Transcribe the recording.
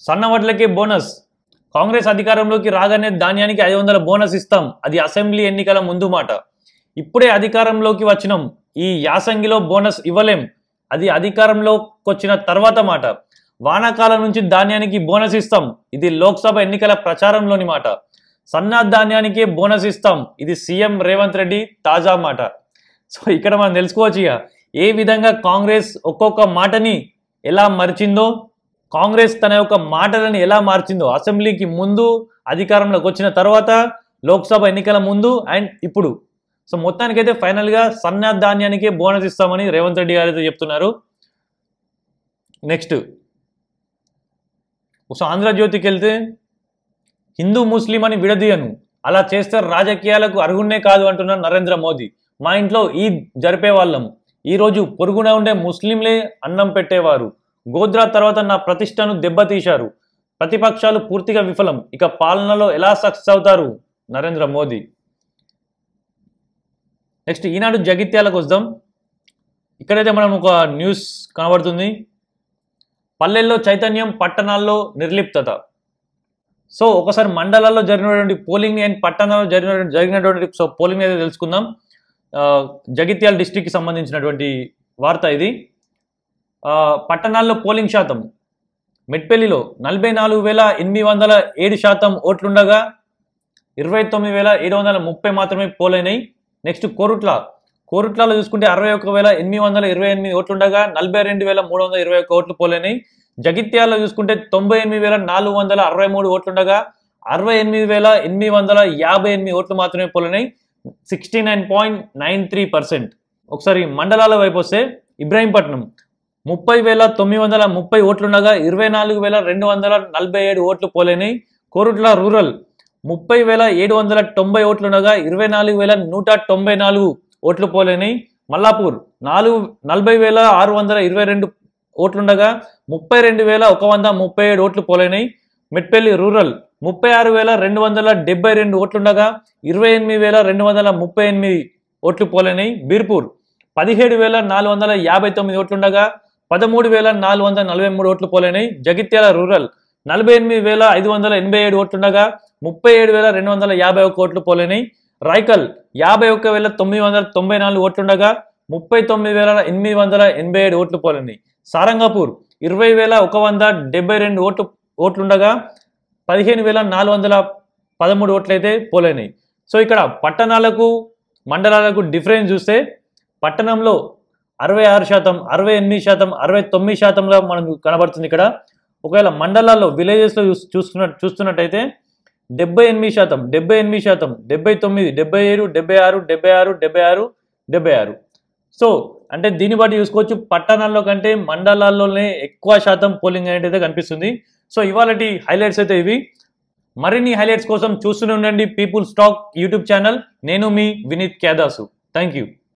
సన్న వడ్లకే బోనస్. కాంగ్రెస్ అధికారంలోకి రాగానే ధాన్యానికి 500 బోనస్ ఇస్తాం. అది అసెంబ్లీ ఎన్నికల ముందు మాట. ఇప్పుడే అధికారంలోకి వచ్చినాం. ఈ యాసంగిలో బోనస్ ఇవ్వలేం. అది అధికారంలోకి వచ్చిన తర్వాత మాట. వానాకాలం నుంచి ధాన్యానికి బోనస్ ఇస్తాం. ఇది లోక్సభ ఎన్నికల ప్రచారంలోని మాట. సన్న ధాన్యానికే బోనస్ ఇస్తాం. ఇది సీఎం రేవంత్ రెడ్డి తాజా మాట. సో ఇక్కడ మనం తెలుసుకోవచ్చు ఇక ఏ విధంగా కాంగ్రెస్ ఒక్కొక్క మాటని ఎలా మరిచిందో, కాంగ్రెస్ తన యొక్క మాటలను ఎలా మార్చిందో అసెంబ్లీకి ముందు, అధికారంలోకి వచ్చిన తర్వాత, లోక్సభ ఎన్నికల ముందు అండ్ ఇప్పుడు. సో మొత్తానికైతే ఫైనల్గా సన్న ధాన్యానికే బోనస్ ఇస్తామని రేవంత్ రెడ్డి గారు అయితే చెప్తున్నారు. నెక్స్ట్ సో ఆంధ్రజ్యోతికి వెళ్తే, హిందూ ముస్లిం అని విడదీయను, అలా చేస్తే రాజకీయాలకు అర్హున్నే కాదు అంటున్నారు నరేంద్ర మోదీ. మా ఇంట్లో ఈద్ జరిపే వాళ్ళం. ఈరోజు పొరుగున ఉండే ముస్లింలే అన్నం పెట్టేవారు. గోద్రా తర్వాత నా ప్రతిష్టను దెబ్బతీశారు. ప్రతిపక్షాలు పూర్తిగా విఫలం. ఇక పాలనలో ఎలా సక్సెస్ అవుతారు నరేంద్ర మోదీ. నెక్స్ట్ ఈనాడు జగిత్యాలకు వద్దాం. ఇక్కడైతే మనం ఒక న్యూస్ కనబడుతుంది. పల్లెల్లో చైతన్యం, పట్టణాల్లో నిర్లిప్తత. సో ఒకసారి మండలాల్లో జరిగినటువంటి పోలింగ్ అండ్ పట్టణాల్లో జరిగినటువంటి పోలింగ్ అయితే తెలుసుకుందాం. జగిత్యాల డిస్టిక్కి సంబంధించినటువంటి వార్త ఇది. పట్టణాల్లో పోలింగ్ శాతం, మెట్పల్లిలో 44,807 ఓట్లుండగా 29,730 మాత్రమే పోలైనాయి. నెక్స్ట్ కోరుట్లలో చూసుకుంటే 61,828 ఓట్లుండగా 42,321 ఓట్లు పోలైనాయి. జగిత్యాలలో చూసుకుంటే 98,463 ఓట్లుండగా 68,858 ఓట్లు మాత్రమే పోలైనాయి. 69.93%. ఒకసారి మండలాల వైపు వస్తే, ఇబ్రాహీంపట్నం 30,930 ఓట్లుండగా 24,247 ఓట్లు పోలైనాయి. కోరుట్ల రూరల్ 30,790 ఓట్లుండగా 24,194 ఓట్లు పోలైనాయి. మల్లాపూర్ 40,622 ఓట్లుండగా 32,137 ఓట్లు పోలైనాయి. మెట్పల్లి రూరల్ 36,272 ఓట్లుండగా 28,238 ఓట్లు పోలైనాయి. బీర్పూర్ 17,459 ఓట్లుండగా 13,443 ఓట్లు పోలైనాయి. జగిత్యాల రూరల్ 48,587 ఓట్లుండగా 37,251 ఓట్లు పోలైనాయి. రాయ్కల్ 51,994 ఓట్లుండగా 39,887 ఓట్లు పోలైనాయి. సారంగపూర్ 20,172 ఓట్లుండగా 15,413 ఓట్లయితే పోలైనాయి. సో ఇక్కడ పట్టణాలకు మండలాలకు డిఫరెన్స్ చూస్తే, పట్టణంలో 66%, 68%, 69% మనకు కనబడుతుంది ఇక్కడ. ఒకవేళ మండలాల్లో విలేజెస్లో చూస్తున్నట్టయితే 78%, 78%, 79, 77, 76, 76, 76, 76. సో అంటే దీన్ని బట్టి చూసుకోవచ్చు, పట్టణాల్లో కంటే మండలాల్లోనే ఎక్కువ శాతం పోలింగ్ అనేది కనిపిస్తుంది. సో ఇవాళటి హైలైట్స్ అయితే ఇవి. మరిన్ని హైలైట్స్ కోసం చూస్తూనే ఉండండి పీపుల్స్ టాక్ యూట్యూబ్ ఛానల్. నేను మీ వినీత్ క్యాదాసు. Thank you.